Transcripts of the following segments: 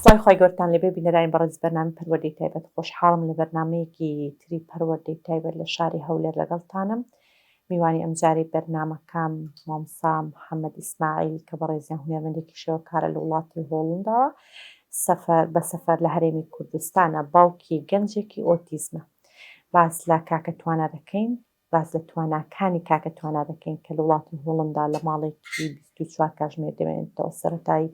سڵای خۆی گەورتان لەبێ بینەرانی بەڕێز بەرنامەی پەروەردەی تایبەت خۆشحاڵم لە بەرنامەیەکی تری پەروەردەی تایبەت لە شاری هەولێر لەگەڵتانم. میوانی ئەمجاری بەرنامەکەم مامۆستا محەممەد ئیسماعیل کە بەڕێزیان هونەرمەندێکی شێوەکارە لە وڵاتی هۆڵنداوە بە سەفەر لە هەرێمی کوردستانە، باوکی گەنجێکی ئۆتیزمە. باس لە کاکە توانە دەکەین، باس لە تواناکانی کاکە توانە دەکەین کە لە وڵاتی هۆڵندا لە ماڵێکی 24 کاتژمێر دەمێنێتەوە. سەرەتای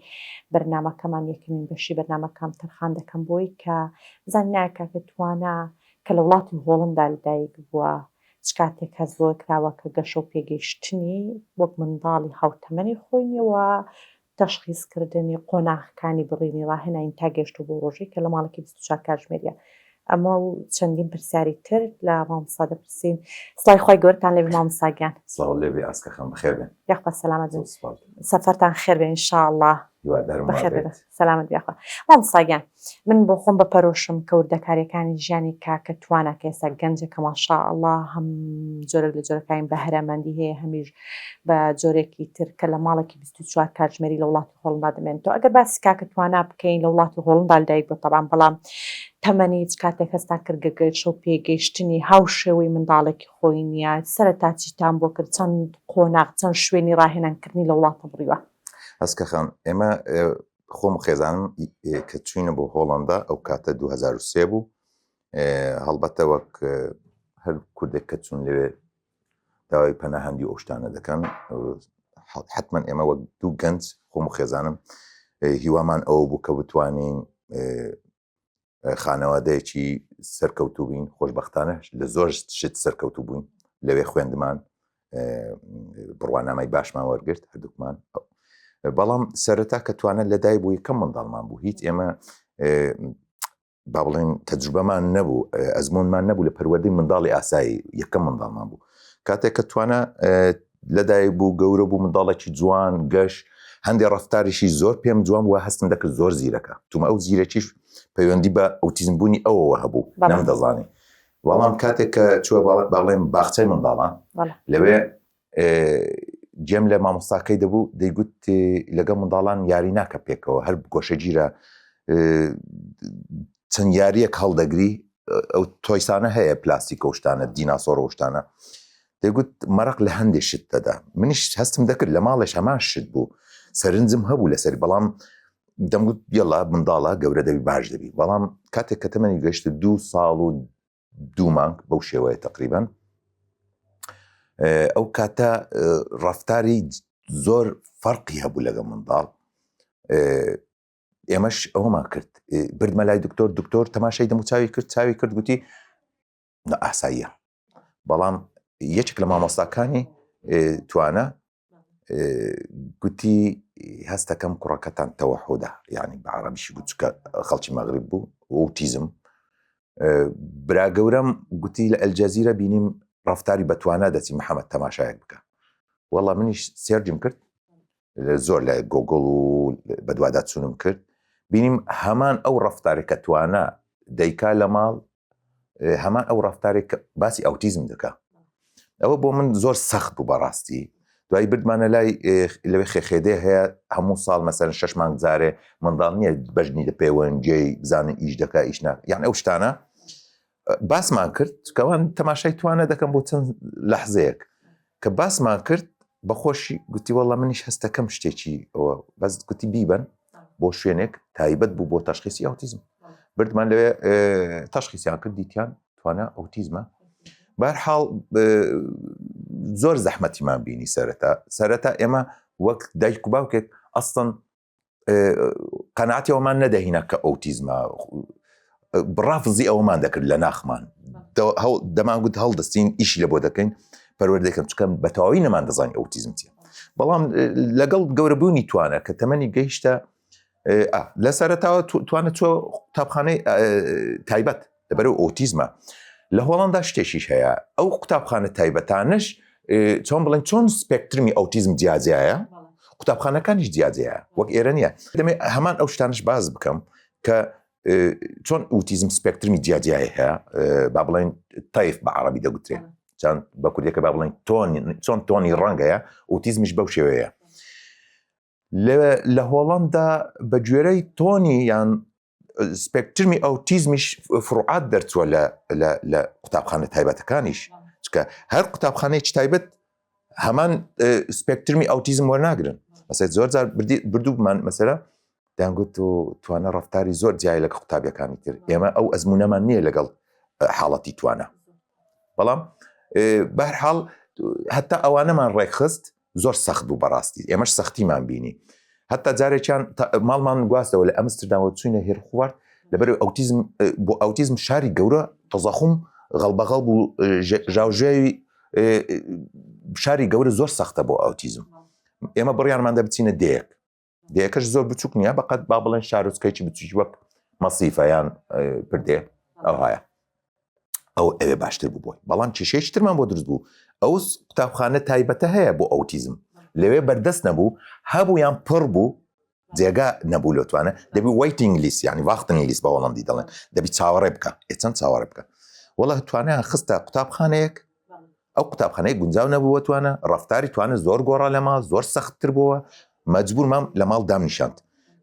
بەرنامەکەمان یەکەمین بەشی بەرنامەکەم تەرخان دەکەم بۆی کە بزانین کاکە توانە کە لە وڵاتی هۆڵندا لەدایک بووە چ کاتێک هەست بۆ کراوە کە گەشە و پێگەیشتنی وەک منداڵی هاوتەمەنی خۆی نیەوە تەشخیصکردنی قۆناغەکانی بڕینی ڕاهێناین تا گەشتو بۆ ڕۆژێک کە لە ماڵێکی 24 کاتژمێریە. ئەمە و چەندین پرسیاری تر لە مامۆستا دەپرسین. سڵای خۆی گەورتان لەبێ مامۆستاگیان. سڵاو لێبێ ئاسکەخەم بەخێر بێن. یاخوا سەلامەت بن. سەفەرتان خێر بێ ئینشاءڵڵا. بەخێر بێت. سەلامەت بێ یاخوا. مامۆستاگیان من بۆ خۆم بەپەرۆشم کە وردەکاریەکانی ژیانی کاکە توانە کە ئێستا گەنجێکە ماشاءڵڵا هەم جۆرێک لە جۆرەکانی بەهرەمەندی هەیە، هەمیش بە جۆرێکی تر کە لە ماڵێکی 24 کاتژمێری لە وڵاتی هۆڵندا دەمێنێتەوە. ئەگەر باسی کاکە توانە بکەین لە وڵاتی هۆڵندا لەدایک بووە تەبعاً، بەڵام تەمەنی چ کاتێک هەستا کرد گەشە و پێگەیشتنی هاوشێوەی منداڵێکی خۆی نییە، سەرەتا چیتان بۆ کرد، چەند قۆناغ چەند شوێنی ڕاهێنانکردنی لە وڵاتە بڕیوە؟ ئەسکەخان ئێمە خۆم خێزانم کە چوینە بۆ هۆڵندا ئەو کاتە 2003 بوو. هەڵبەتە وەک هەر کوردێک کە چوون لەوێ داوای پەناهەندی ئەو شتانە دەکەن، حتمەن ئێمە وەک دوو گەنج خۆم خێزانم هیوامان ئەوە بوو کە بتوانین خانەوادەیەکی سەرکەوتوو بین. خۆشبەختانە لە زۆر شت سەرکەوتوو بووین، لەوێ خوێندمان، بڕوانامەی باشمان وەرگرت هەردووکمان. بەڵام سەرەتا کە توانە لەدای بوو یەکەم منداڵمان بوو، هیچ ئێمە با بڵێن تەجروبەمان نەبوو، ئەزمونمان نەبوو لە پەروەردەی منداڵی ئاسایی، یەکەم منداڵمان بوو. کاتێک کە توانە لەدای بوو، گەورە بوو، منداڵێکی جوان گەشت، هەندێک ڕەفتاریشی زۆر پێم جوان بووە، هەستم دەکرد زۆر زیرەکە. تومە ئەو زیرەکیش پەیوەندی بە ئۆتیزم بوونی ئەوەوە هەبوو، نەمدەزانی. بەڵام کاتێک کە چووە باڵێن باخچەی منداڵان، لەوێ جێم لە مامۆستاکەی دەبوو، دەیگوت لەگە منداڵان یاری ناکە پێکەوە، هەر گۆشەگیرە چەند یاریەک هەڵدەگری، ئەو تۆیسانە هەیە پلاستیکە و شتانە، دیناسۆرە و شتانە، دەیگوت مەرەق لە هەندێک شت دەدا. منیش هەستم دەکرد لە ماڵێش هەمان شت بوو، سەرنجم هەبوو لەسەری، بەڵام دەمگوت یەڵا منداڵە گەورە دەبی باش دەبی. بەڵام کاتێک کە تەمەنی گەشتە 2 ساڵ و 2 مانگ بەو شێوەیە تقریباً، ئەو کاتە ڕەفتاری زۆر فەرقی هەبوو لەگە منداڵ. ئێمەش ئەوەمان کرد، بردمە لای دکتۆر تەماشای دەم و چاوی کرد، گوتی ئاساییە. بەڵام یەکێک لە مامۆستاکانی توانە گوتی هەستەکەم کوڕەکەتان تەوەحوودە، یعنی بە عەرەبیشی گوت کە خەڵکی مەغریب بوو، ئۆتیزم. برا گەورەم گوتی لە ئەلجەزیرە بینیم ڕەفتاری بەتوانە دەچی محەممەد تەماشایەک بکە. وەڵا منیش سێرجم کرد، زۆر لە گۆگڵ و بەدوادات چوونم کرد، بینیم هەمان ئەو ڕەفتارێک کە توانە دەیکا لە ماڵ، هەمان ئەو ڕەفتارێک کە باسی ئەوتیزم دەکا. ئەوە بۆ من زۆر سەخت بوو بەڕاستی. دوایی بردمانە لای لەوێ خێخێدێ هەیە، هەموو ساڵ مەسەرەن 6 مانگ جارێ منداڵ نییە بەژنی لە پەیوەنجەی بزانن ئیش دەکا ئیش ناکە، یان ئەو شتانە باسمان کرد کەوان تەماشای توانە دەکەم بۆ چەند لەحزەیەک. کە باسمان کرد بەخۆشی گوتی وەڵا منیش هەستەکەم شتێکی ئەوە، بەس گوتی بیبەن بۆ شوێنێک تایبەت بوو بۆ تەشخیصی ئەوتیزم. بردمان لەوێ تەشخیصیان کرد، دیتیان توانە ئەوتیزمە. بەهەرحاڵ زۆر زەحمەتیمان بینی سەرەتا ئێمە وەک دایک و باوکێک ئەستن قەناعەتی ئەومان نەدەهینە کە ئەوتیزمە، بڕافزی ئەوەمان دەکرد لە ناخمان، دەمانگوت هەڵدەستین ئیشی لە بۆ دەکەین پەروەردەکەم، چکە بە تەواوی نەمان دەزانین ئەوتیزم چییە. بەڵام لەگەڵ گەورەبوونی توانە کە تەمەنی گەیشتە لە سەرەتاوە توانە چوە قوتابخانەی تایبەت لەبەرەو ئۆتیزمە. لە هۆڵندا شتێکیش هەیە، ئەو قوتابخانە تایبەتانش چۆن بڵێن چۆن سپێکترمی ئەوتیزم جیاجایە، قوتابخانەکانیش جیاجایە، وەک ئێرە نییە. دەمێ هەمان ئەو شتانش باز بکەم کە چۆن ئۆتیزم سپێکترمی جیاجایە هەیە، با بڵێن تایف بە عەرەبی دەگوترێن، چەند بە کوردیەکە با بڵێن چۆن تۆنی ڕەنگەیە، ئۆتیزمیش بەو شێوەیە. لە هۆڵندا بە گوێرەی تۆنی یان سپێکترمی ئەوتیزمیش فڕوعات دەرچووە لە قوتابخانە تایبەتەکانیش چکە هەر قوتابخانەیەکی تایبەت هەمان سپێکترمی ئەوتیزم وەرناگرن مەسەڵەن زۆر جار بردوومان مەسەلە دەیانگوت و توانە ڕەفتاری زۆر جیای لە قوتابیەکانی تر ئێمە ئەو ئەزمونەمان نییە لەگەڵ حاڵەتی توانە بەڵام بەهرحاڵ هەتا ئەوانەمان ڕێکخست زۆر سەخت بوو بەڕاستی ئێمەش سەختیمان بینی هەتا جارێکیان ماڵمان گواستەوە لە ئەمستردامەوە چوینە هێر خوارد لەبەر ئەوتیزم بۆ ئەوتیزم شاری گەورە تەزەخم غەڵبەغەڵ بوو ژاوژێوی شاری گەورە زۆر سەختە بۆ ئەوتیزم ئێمە بڕیانماندا بچینە دەیەکەش زۆر بچووک نییە بەقەت با بڵێن شارۆچکەیکی بچووکی وەک مەسیفەیان پردێ ئەو هەیە ئەو ئەوێ باشتر بوو بۆی بەڵام کێشەیەکی ترمان بۆ دروست بوو ئەو قوتابخانە تایبەتە هەیە بۆ ئەوتیزم لەوێ بەردەست نەبوو هەبوو یان پڕ بوو جێگا نەبوو لەتوانە دەبی ویتینگ لیست ینی واختنی لیست بە وەڵاندی دەڵێن دەبی چاوەڕێ بکە چەند چاوەڕێ بکە وەڵا توانیان خستە قوتابخانەیەک ئەو قوتابخانەیە گونجاو نەبوو توانە ڕەفتاری توانە زۆر گۆڕا لە ماڵ زۆر سەختتر بووە مەجبور مام لە ماڵ دامنیشاند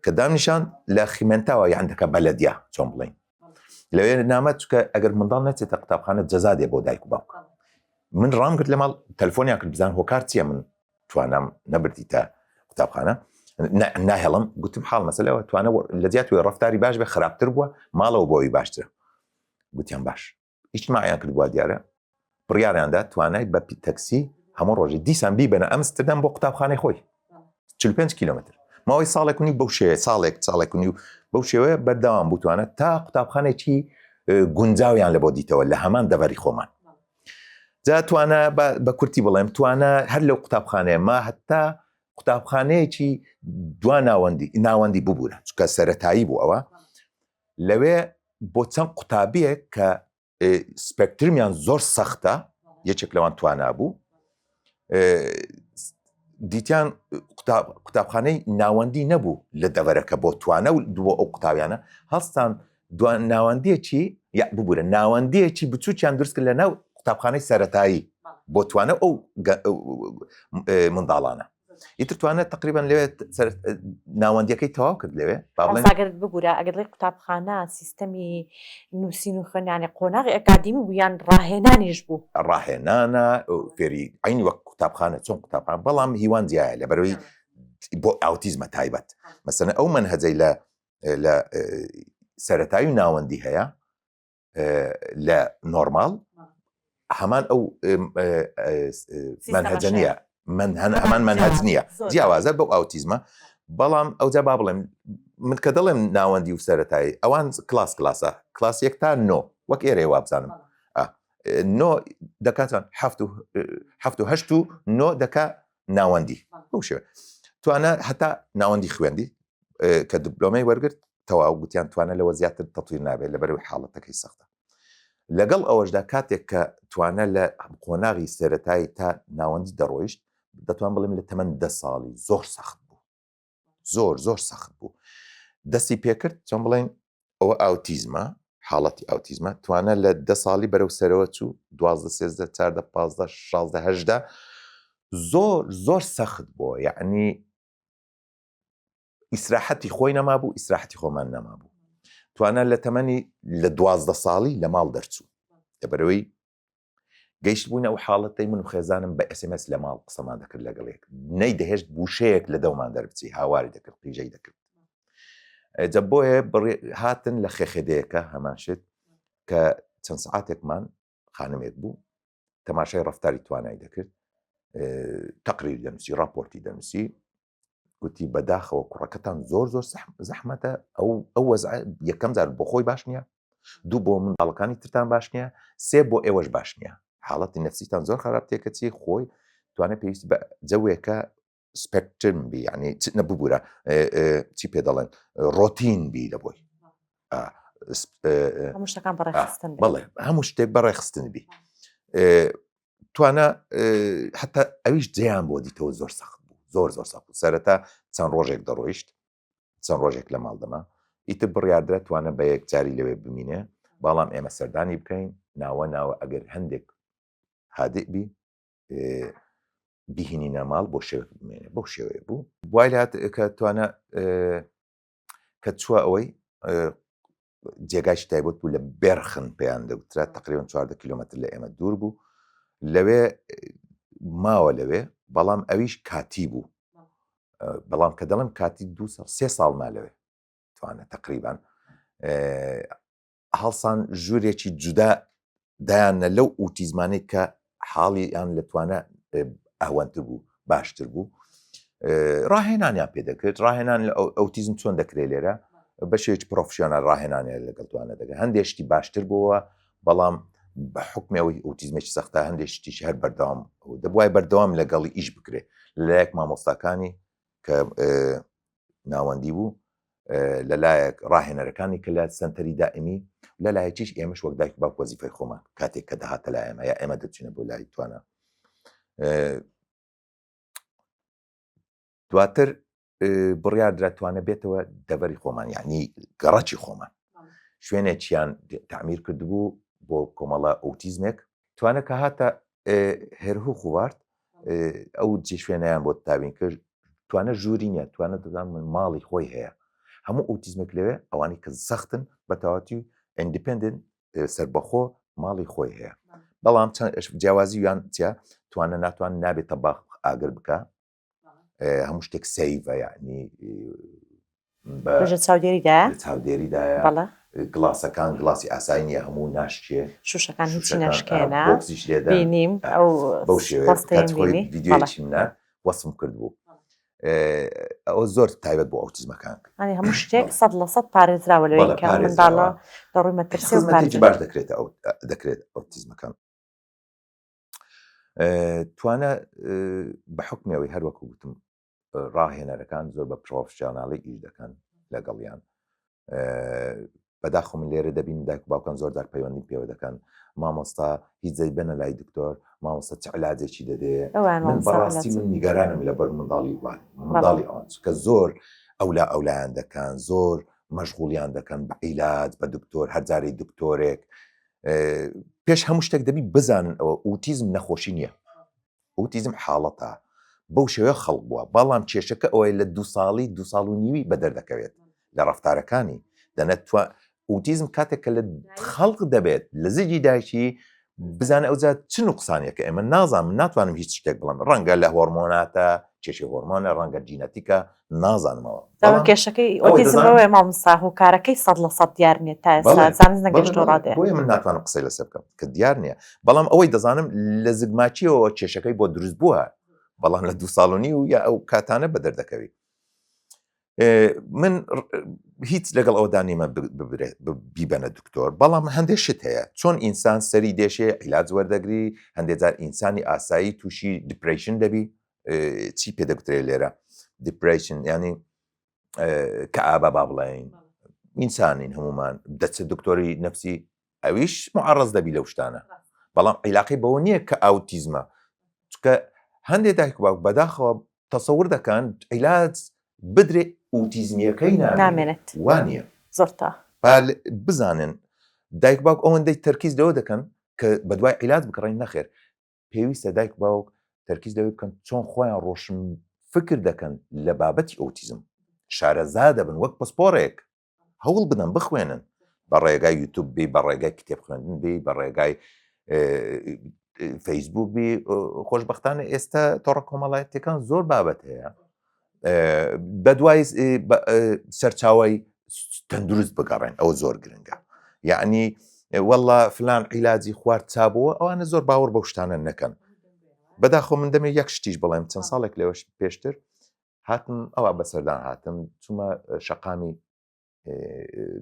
کە دامنیشاند لە خیمەنتاوە یاندەکە بەلەدیا چۆن بڵین لەوێ نامەت چکە ئەگەر منداڵ نەچێتە قوتابخانە جەزا دێ بۆ دایک و باوک من ڕام کرد لە ماڵ تەلفۆنیان کرد بزان هۆکار چییە من توانم نەبردی تا قوتابخانە ناهێڵم گوتم حاڵ مەسەلەوە توانە لە جیات وێ ڕەفتاری باش بێ خراپتر بووە ماڵەوە بۆی باشترە گوتیان باش ئیجتماعیان کرد بووە دیارە بڕیاریاندا توانای بە تەکسی هەموو ڕۆژی دیسان بیبەنە ئەمستردام بۆ قوتابخانەی خۆی 45 کیلومتر ماوەی ساڵێک و نیو بەو شێوەیە ساڵێک و نیو بەو شێوەیە بەردەوام بووتوانە تا قوتابخانێکی گونجاویان لە بۆ دیتەوە لە هەمان دەڤەری خۆمان جا توانە بە کورتی بڵێم توانە هەر لەو قوتابخانەیە ما هەتا قوتابخانەیەکی دوا ناوەندی ببوورە چکە سەرەتایی بوو ئەوە لەوێ بۆ چەند قوتابیەک کە سپێکترمیان زۆر سەختە یەکێک لەوان توانا بوو دیتیان قوتابخانەی ناوەندی نەبوو لە دەڤەرەکە بۆ توانە و بۆ ئەو قوتابیانە هەڵستان ناوەندیەکی یا ببوورە ناوەندیەکی بچووکیان دروست کرد لە ناو قوتابخانەی سەرەتایی بۆ توانە ئەو منداڵانە ئیتر توانە تقریبان لەوێ ناوەندیەکەی تەواو کرد لەوێ ئاگەر ببوورە ئەگەر لێ قوتابخانە سیستەمی نووسین و خوێنانی قۆناغی ئەکادیمی بوویان ڕاهێنانیش بوو ڕاهێنانە فێری عینی وەک قوتابخانە چۆن قوتابخانە بەڵام هیوان جیایە لە بەرەوەی بۆ ئاوتیزمە تایبەت مەسەلەن ئەو منهەجەی لە سەرەتایی و ناوەندی هەیە لە نۆرماڵ هەمان ئەو منهەجە نییە هەمان منهەج نییە جیاوازە بەو ئاوتیزمە بەڵام ئەوجا با بڵێم من کە دەڵێم ناوەندی و سەرەتایی ئەوان کلاسە کلاس یەک تا نۆ وەک ئێرە وا بزانم نۆ دەکاتان هەفت و هەشت و نۆ دەکا ناوەندی بەو شێوە توانە هەتا ناوەندی خوێندی کە دیپلۆمەی وەرگرت تەواو گوتیان توانە لەوە زیاتر تەطویر نابێت لەبەرەوەی حاڵەتەکەی سەختە لەگەڵ ئەوەشدا کاتێک کە توانە لە قۆناغی سەرەتایی تا ناوەندی دەڕۆیشت دەتوان بڵێم لە تەمەن 10 ساڵی زۆر سەخت بوو زۆر سەخت بوو دەستی پێکرد چۆن بڵێن ئەوە ئاوتیزمە حاڵەتی ئاوتیزمە توانە لە 10 ساڵی بەرەو سەرەوە چوو 12 13 14 15 16 18 زۆر سەخت بووە یعنی ئیسراحەتی خۆی نەما بوو ئیسراحەتی خۆمان نەما بوو توانە لە تەمەنی لە 12 ساڵی لە ماڵ دەرچوو لەبەرەوەی گەیشت بووینە ئەو حاڵەتەی من و خێزانم بە SMS لە ماڵ قسەمان دەکرد لەگەڵێک نەی دەهێشت بوشەیەک لە دەومان دەربچی هاواری دەکرد قیژەی دەکرد جە بۆیە هاتن لە خێخێدەیەکە هەماشت کە چەند سعاتێکمان خانمێک بوو تەماشای ڕەفتاری توانایی دەکرد تەقریر دەنووسی راپۆرتی دەنووسی گوتی بەداخەوە کوڕەکەتان زۆر زەحمەتە ئەو وەزع یەکەم جار بۆ خۆی باش نییە دوو بۆ منداڵەکانی ترتان باش نییە سێ بۆ ئێوەش باش نییە حاڵەتی نەفسیتان زۆر خراپتێکە چی خۆی توانێت پێویستی بە جەوێکە سپێکترم بی یعنی چ نەبوورە چی پێ دەڵێن ڕۆتین بی لە بۆی هەموو شتەکان بەڕێخستن بەڵێ هەموو شتێک بەڕێخستن بی توانە حتا ئەویش جیان بۆ دیتەوە زۆر سەخت بوو زۆر سەخت بوو سەرەتا چەند ڕۆژێک دەڕۆیشت چەند ڕۆژێک لە ماڵ دەما ئیتر بڕیاردرە توانە بە یەک جاری لەوێ بمینێ بەڵام ئێمە سەردانی بکەین ناوە ئەگەر هەندێک هادئ بی بیهینینە ماڵ بۆ شێوەیەک بمێنێ بۆ شێوەیە بوو وای لات کە توانە کە چووە ئەوەی جێگایشی تایبەت بوو لە بێرخن پێیان دەوترا تقریبا 4 کیلومتر لە ئێمە دوور بوو لەوێ ماوە لەوێ بەڵام ئەویش کاتی بوو بەڵام کە دەڵم کاتی 3 ساڵ مالەوێ توانە تقریبان هەڵسان ژوورێکی جودا دایانە لەو ئوتیزمانەی کە حاڵیان لەتوانە ئەوەنتر بوو باشتر بوو ڕاهێنانیان پێ دەکرد ڕاهێنان ئەوتیزم چۆن دەکرێت لێرە بەشێک پرۆفشیۆنە ڕاهێنانێ لەگەڵتوانە دەگەن هەندێشتی باشتر بووە بەڵام بە حکمەوەی ئوتیزمێکی سەختە هەندێشتیش هەر بەردەوام دەبوای بەردەوام لەگەڵی ئیش بکرێت لەلایەک مامۆستاکانی کە ناوەندی بوو لەلایەک ڕاهێنەرەکانی کە لە سنتەری دائمی لەلایەکیش ئێمەش وەک دایک باوک وەزیفەی خۆمان کاتێک کە دەهاتە لای ئێمە یا ئێمە دەچینە بۆ لای توانە دواتر بڕیار دراتوانە بێتەوە دەبەری خۆمان یعنی گەڕەکی خۆمان شوێنێکیان تعمیر کردبوو بۆ کۆمەڵە ئۆتیزمێک توانە کە هاتە هێرهوو خوارد ئەو جێ شوێنیان بۆ تاوین کرد توانە ژووری نیە توانە دەدان ماڵی خۆی هەیە هەموو ئۆتیزمێک لەوێ ئەوانی کە سەختن بە تەواتی ئیندیپندنت سەربەخۆ ماڵی خۆی هەیە بەڵام چەند جیاوازی یان چیا توانە ناتوان نابێتە باخ ئاگر بکە هەموو شتێک سەیڤە یعنی چاودێریدایە گڵاسەکان گڵاسی ئاسایی نیە هەموو ناشتێ شوشەکان هیچی نەشکێنە بینیم بەو شێوەیە ویددیۆیەکی منە وەسم کرد بوو ئەوە زۆر تایبەت بۆ ئۆتیزمەکان هەموو شتێک 100% پارێزراوە لەوەی کە منداڵە لە ڕووی مەترسی و باش دەکرێت ئۆتیزمەکان توانە بە حکمەوەی هەروەکو گوتم ڕاهێنەرەکان زۆر بە پرۆفشیۆناڵی ئیش دەکەن لەگەڵیان بەداخۆ من لێرە دەبین دایک و باوکان زۆر دارپەیوەندی پێوە دەکەن مامۆستا هیچ جەی بنە لای دکتۆر مامۆستا چ علاجێکی دەدێ من بەڕاستی من نیگەرانم لەبەر منداڵی ئەوان کە زۆر ئەولایان دەکەن زۆر مەشغوڵیان دەکەن بە عیلاج بە دکتۆر هەرجارەی دکتۆرێک پێش هەموو شتێک دەبی بزانن ئەوە ئوتیزم نەخۆشی نییە ئوتیزم حاڵەتە بەو شێوەیە خەڵق بووە بەڵام کێشەکە ئەوەی لە 2 ساڵی 2 ساڵ و نیوی بەدەردەکەوێت لە ڕەفتارەکانی دەنەتوە ئوتیزم کاتێک کە لە خەڵق دەبێت لە زیجی دایکی بزانە ئەوجا چ نوقسانیەکە ئێمە نازانم ناتوانم هیچ شتێک بڵم ڕەنگە لە هۆرمۆناتە کێشی هۆرمۆنە ڕەنگە جینەتیکە نازانمەوە کێشەکەی ئۆتیزم بەوەیە مامۆستا هۆکارەکەی 100% دیار نیە تا ئێستا زانست نەگەشتۆ ڕادێ بۆیە من ناتوانم قسەی لەسەر بکەم کە دیار نییە بەڵام ئەوەی دەزانم لە زگماچیەوە کێشەکەی بۆ دروست بووە بەڵام لە 2 ساڵ و نیو یا ئەو کاتانە بەدەردەکەوی من هیچ لەگەڵ ئەودا نیمە بیبەنە دکتۆر بەڵام هەندێک شت هەیە چۆن ئینسان سەری دێشێ عیلاج وەردەگری هەندێک جار ئینسانی ئاسایی تووشی دیپریشن دەبی چی پێدەگوترێت لێرە دیپریشن ینی کە ئابە با بڵێن ئینسانین هەمومان دەچێت دکتۆری نەفسی ئەویش معڕەز دەبی لەو شتانە بەڵام عیلاقی بەوە نییە کە ئاوتیزمە چکە هەندێک دایک باوک بەداخەوە تەسەور دەکەن عیلاج بدرێ ئوتیزمیەکەی نامێنێت وانە زۆر تا بزانن دایک باوک ئەوەندەی تەرکیز لەوە دەکەن کە بەدوای عیلاج بکڕین نەخێر پێویستە دایک باوک تەرکیز لەوەی بکەن چۆن خۆیان ڕۆشن فکر دەکەن لە بابەتی ئۆتیزم شارەزا دەبن وەک پسپۆڕێک هەوڵ بدەن بخوێنن بە ڕێگای یوتوب بی بە ڕێگای کتێب خوێندن بی بە ڕێگای فەیسبوک بی خۆشبەختانە ئێستا تۆڕە کۆمەڵایەتەکان زۆر بابەت هەیە بەدوای سەرچاوی تەندروست بگەڕێن ئەوە زۆر گرنگە یعنی وەڵا فلان عیلاجی خوارد چابەوە ئەوانە زۆر باوەڕ بەو شتانە نەکەن بەداخۆ من دەمێ یەک شتیش بڵێم چەند ساڵێک لەوەش پێشتر هاتم ئەوە بەسەردان هاتم چوومە شەقامی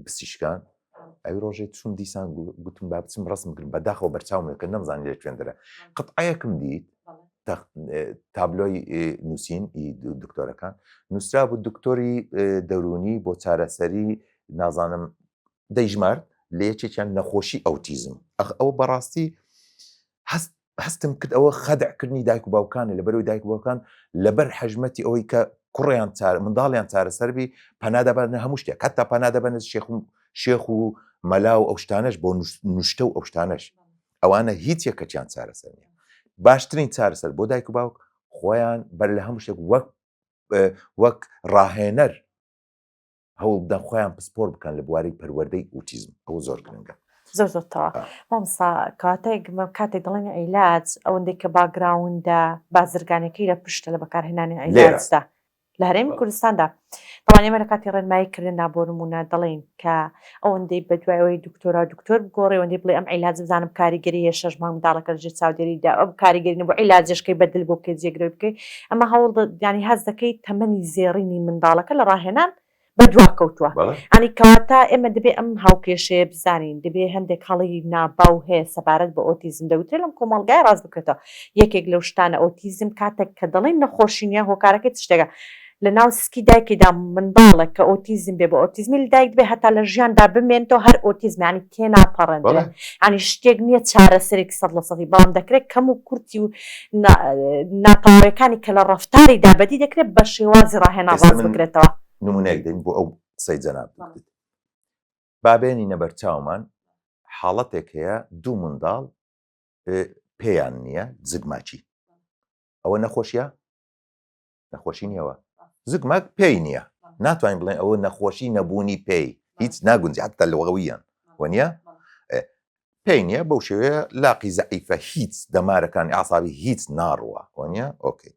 بسیشکان ئەوی ڕۆژێت چوون دیسان گوتم با بچم ڕسم کرد بەداخەوە بەرچاومێکە نەمزان لێ خوێندرە قەتعەیەکم دیت تابلۆی نووسین دکتۆرەکان نووسرا بوو دکتۆری دەرونی بۆ چارەسەری نازانم دەیژمارد لە یەکێکیان نەخۆشی ئەوتیزم ئەوە بەڕاستی هەستم کرد ئەوە خەدعکردنی دایک و باوکانە لەبەرەوەی دایک و باوکان لەبەر حەژمەتی ئەوەی کە کوڕیان منداڵیان چارەسەربی پەنادەبەنە هەموو شتێک حتا پەنادەبەنە شێخ و مەلا و ئەو شتانەش بۆ نوشتە و ئەو شتانەش ئەوانە هیچ یەکەچیان چارەسەر نیە باشترین چارەسەر بۆ دایک و باوک خۆیان بەر لە هەموو شتێک وەک ڕاهێنەر هەوڵ بدەن خۆیان پسپۆر بکەن لە بواری پەروەردەی ئۆتیزم. ئەوە زۆر گرنگە. زۆرتەوە مامسا کاتێک دڵێن عیلاج ئەوەندێک کە باگراوندا بازرگانەکەی لە پشتە لە بەکارهێنانی عیلاجدا لە هەرێمی کوردستاندا بەڵام ئێمە لە کاتی ڕێنماییکردن بۆ نمونە دەڵێن کە ئەوەندەی بەدوایەوەی دکتۆر بگۆڕێ ئەوەندەی بڵێ ئەم عیلاج بزانم کاریگەری 6 مانگ منداڵەکە لەژێر چاودێریدا ئەو کاریگەری بۆ عیلاجشکەی بەدل بۆ بکەیت جێگرەوەی بکەیت ئەمە هەوڵ ینی هەز دەکەی تەمەنی زێڕینی منداڵەکە لە ڕاهێنان بەدوا کەوتووە ئەنی کەواتە ئێمە دەبێ ئەم هاوکێشەیە بزانین دەبێ هەندێک هەڵی ناباو هەیە سەبارەت بە ئۆتیزم دەوتێت لەم کۆمەڵگای ڕاست بکرێتەوە یەکێک لەو شتانە ئۆتیزم کاتێک کە دەڵێن نەخۆشینە هۆکارەکەی شتێکە لە ناو سکی دایکیدا منداڵێک کە ئۆتیزم بێ بە ئۆتیزمی لە دایک بێ هەتا لە ژیاندا بمێنێتەوە هەر ئۆتیزمانی تێناپەڕێنێ ئەنی شتێک نییە چارەسەرێک 100% بەڵام دەکرێت کەم و کورتی و ناتەواویەکانی کە لە ڕەفتاریدا بەدی دەکرێت بە شێوازی ڕاهێنا باز بکرێتەوە. نمونەیەک دەین بۆ ئەو قسەی جەناب بابێنینە بەرچاومان حاڵەتێک هەیە دوو منداڵ پێیان نییە جگماچی ئەوە نەخۆشیە نەخۆشی نیەوە زگماک پێی نییە ناتوانین بڵێن ئەوە نەخۆشی نەبوونی پێی هیچ ناگونجی حتى لەوەویان وەنیە پێی نییە بەو شێوەیە لاقی زەعیفە هیچ دەمارەکانی ئاسابی هیچ ناڕوە وەنیە ئۆکەی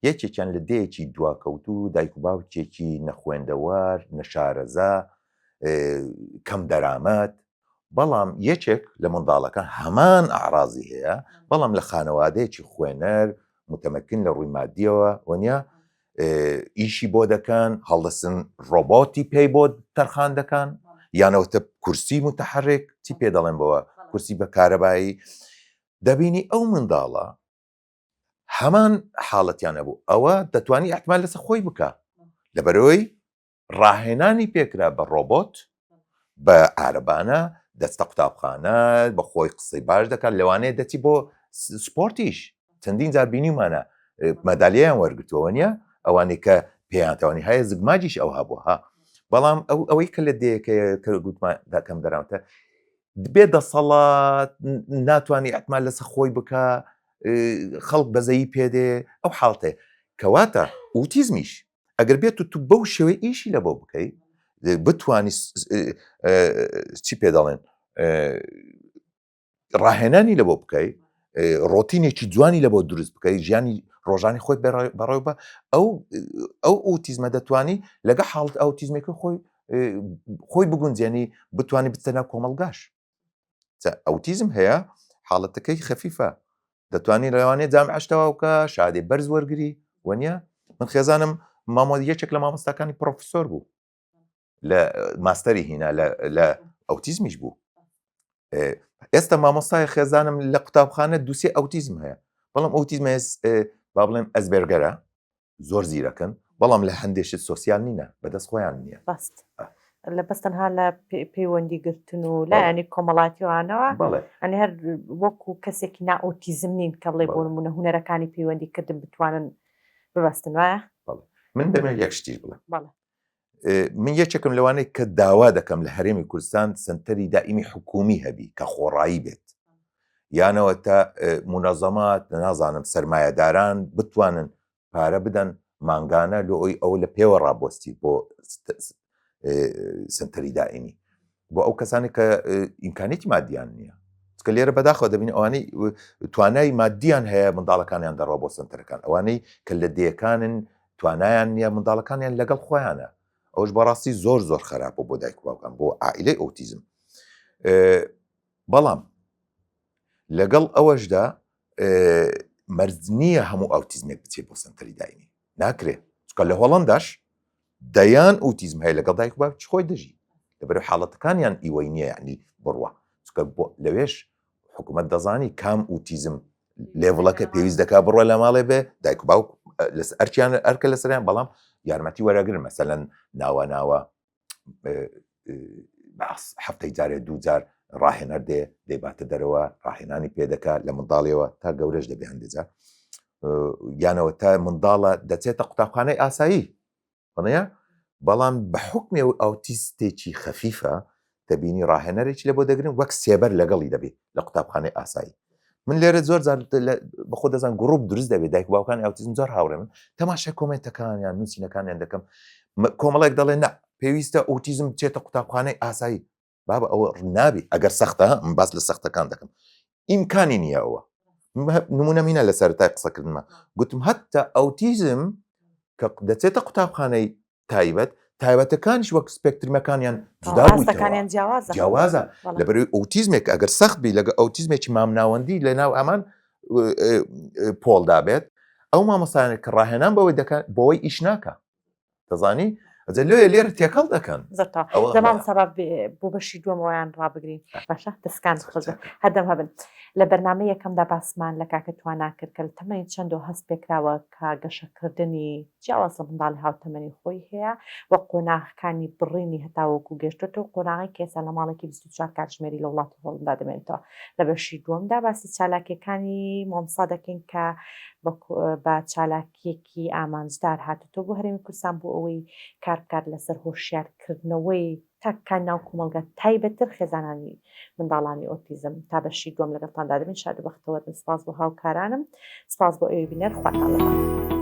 یەکێکیان لە دەیەکی دواکەوتوو دایک و باوکێکی نەخوێندەوار نەشارەزا کەم دەرامەت بەڵام یەکێک لە منداڵەکان هەمان ئاعرازی هەیە بەڵام لە خانەوادەیەکی خوێنەر متەمەکن لە ڕووی مادیەوە وەنیە ئیشی بۆ دەکەن هەڵدەسن ڕۆبۆتی پێی بۆ تەرخان دەکەن یانەوەتە کورسی متحرک چی پێ دەڵێن بەوە کورسی بە کارەبایی دەبینی ئەو منداڵە هەمان حاڵەتیان نەبوو ئەوە دەتوانی احتمال لەسەر خۆی بکە لەبەرەوەی ڕاهێنانی پێکرا بە ڕۆبۆت بە عارەبانە دەستە قوتابخانە بە خۆی قسەی باش دەکات لەوانەیە دەچی بۆ سپۆرتیش چەندین جار بینیمانە مەدالیایان وەرگتووە نیە ئەوانەی کە پێیانتەوانی هەیە زگماجیش ئەو هەبووە بەڵام ئەوەی کە لە دەیەکەیە کە گوتمان دەکەم دەراوتە بێ دەسەڵات ناتوانانی احتمال لەسەر خۆی بکە خەڵک بەزەیی پێدێ ئەو حاڵتێ کەواتە ئۆتیزمیش ئەگەر بێت تو بەو شێوەی ئیشی لە بۆ بکەی بتوانی چی پێ دەڵێن ڕاهێنانی لە بۆ بکەی ڕۆتینێکی جوانی لە بۆ دروست بکەی ژیانی ڕۆژانی خۆی بەڕێوە بە ئەو ئۆتیزمە دەتوانی لەگە حاڵت ئۆتیزمێکە خۆی بگونجێنی بتوانانی بچەنە کۆمەڵگاش ئۆتیزم هەیە حاڵەتەکەی خەفیفە دەتوانانی لەوانێت جامعەشتەوە بکە شادێ بەرز وەرگری وەنیە من خێزانم یەکێک لە مامۆستاکانی پرۆفسۆر بوو لە ماستەری هینا لە ئۆتیزمیش بوو ئێستا مامۆستای خێزانم لە قوتابخانە دووسێ ئۆتیزم هەیە بەڵام ئۆتیزم با بڵێم ئەزبێرگەرە زۆر زیرەکەن بەڵام لە هەندێشت سۆسیال نینە بەدەست خۆیان نییە لە بەستەنها لە پەیوەندی گرتن و لایەنی کۆمەڵاتیوانەوە ئەنی هەر وەکو کەسێکی نائۆتیزم نین کە بڵێ بۆ نمونە هونەرەکانی پەیوەندیکردن بتوانن ببەستن وایە من دەمێت یەک شتیر بڵێ من یەکێکم لەوانەیە کە داوا دەکەم لە هەرێمی کوردستان سنتەری دائیمی حکومی هەبی کە خۆڕایی بێت یانەوە تا منەظەمات نازانم سەرمایەداران بتوانن پارە بدەن مانگانە لە ئەوی ئەو لە پێوە ڕابۆستی بۆ سنتەری دائیمی بۆ ئەو کەسانی کە ئیمکانێتی مادیان نییە کە لێرە بەداخەوە دەبین ئەوانەی توانای مادیان هەیە منداڵەکانیان دەڕۆ بۆ سنتەرەکان ئەوانەی کە لە دەیەکانن توانایان نییە منداڵەکانیان لەگەڵ خۆیانە ئەوش بەڕاستی زۆر زۆر خراپە بۆ دایک و باوکان بۆ عائیلەی ئۆتیزم بەڵام لەگەڵ ئەوەشدا مەرج نییە هەموو ئۆتیزمێک بچێت بۆ سنتەری دائیمی ناکرێت چکە لە هۆڵەنداش دەیان ئۆتیزم هەیە لەگەڵ دایک و باوک خۆی دەژی لەبەرەوەی حاڵەتەکانیان ئیوەی نییە یعنی بڕوە چکە لەوێش حکوومەت دەزانی کام ئۆتیزم لێڤڵەکە پێویست دەکا بڕوە لە ماڵێ بێ دایک و باوک ئەرچیان ئەرکە لەسەریان بەڵام یارمەتی وەرەگرن مەسەلەن ناوە هەفتەی جارێ دوو جار ڕاهێنەر دێباتە دەرەوە ڕاهێنانی پێدەکات لە منداڵیەوە تا گەورەش دەبێ هەندێجار یانەوە تا منداڵە دەچێتە قوتابخانەی ئاسایی بڵێ بەڵام بە حکمی ئۆتیستێکی خەفیفە دەبینی ڕاهێنەرێکی لە بۆ دەگرن وەک سێبەر لەگەڵی دەبێت لە قوتابخانەی ئاسایی من لێرە زۆر بەخۆ دەزان گڕوپ دروست دەبێت دایک باوکانی ئاوتیزم زۆر هاوڕێ من تەماشای کۆمنتەکانیان نووسینەکانیان دەکەم کۆمەڵێک دەڵێن نا پێویستە ئۆتیزم بچێتە قوتابخانەی ئاسایی بابە ئەوە نابێ ئەگەر سەختە باس لە سەختەکان دەکەم ئیمکانی نییە ئەوە نمونە مینە لە سەرەتای قسەکردمە گوتم هەتتا ئەوتیزم کە دەچێتە قوتابخانەی تایبەتەکانیش وەک سپێکترمەکانیان جودا ئاستەکانیان جیاوازە لەبەروی ئۆتیزمێک ئەگەر سەخت بی لەگە ئەوتیزمێکی مامناوەندی لە ناو ئەمان پۆڵدا بێت ئەو مامۆستایانێک کە ڕاهێنان بەوەی دەکەن بۆەوەی ئیش ناکە دەزانی ئەجە لێرە تێکەڵ دەکەن زەمان سەباب بۆ بەشی دووەمەوەیان ڕابگرین باشە دەستکان هەردەم هەبن لە بەرنامە یەکەمدا باسمان لە کاکە توانا کرد کە لە تەمەنی چەندۆ هەست پێکراوە کە گەشەکردنی جیاواز لە منداڵی هاوتەمەنی خۆی هەیە وە قۆناغەکانی بڕینی هەتاوەکو گەشتێتەوە قۆناغی کێسە لە ماڵێکی 24 کاتژمێری لە وڵاتی هۆڵندا دەمێنێتەوە لە بەشی دووەمدا باسی چالاکیەکانی مامۆستا دەکەین کە بە چالاکیەکی ئامانجدار هاتوتۆ بۆ هەرێمی کوردستان بۆ ئەوەی کار بکات لەسەر هۆشیارکردنەوەی تاکان ناو کۆمەلگە تایبەتتر خێزانانی منداڵانی ئۆتیزم تا بەشی دووەم لەگەڵتاندا دەبین شاد بەختەوە سپاس بۆ هاوکارانم سپاس بۆ ئێوە بینەر خواتان لەمان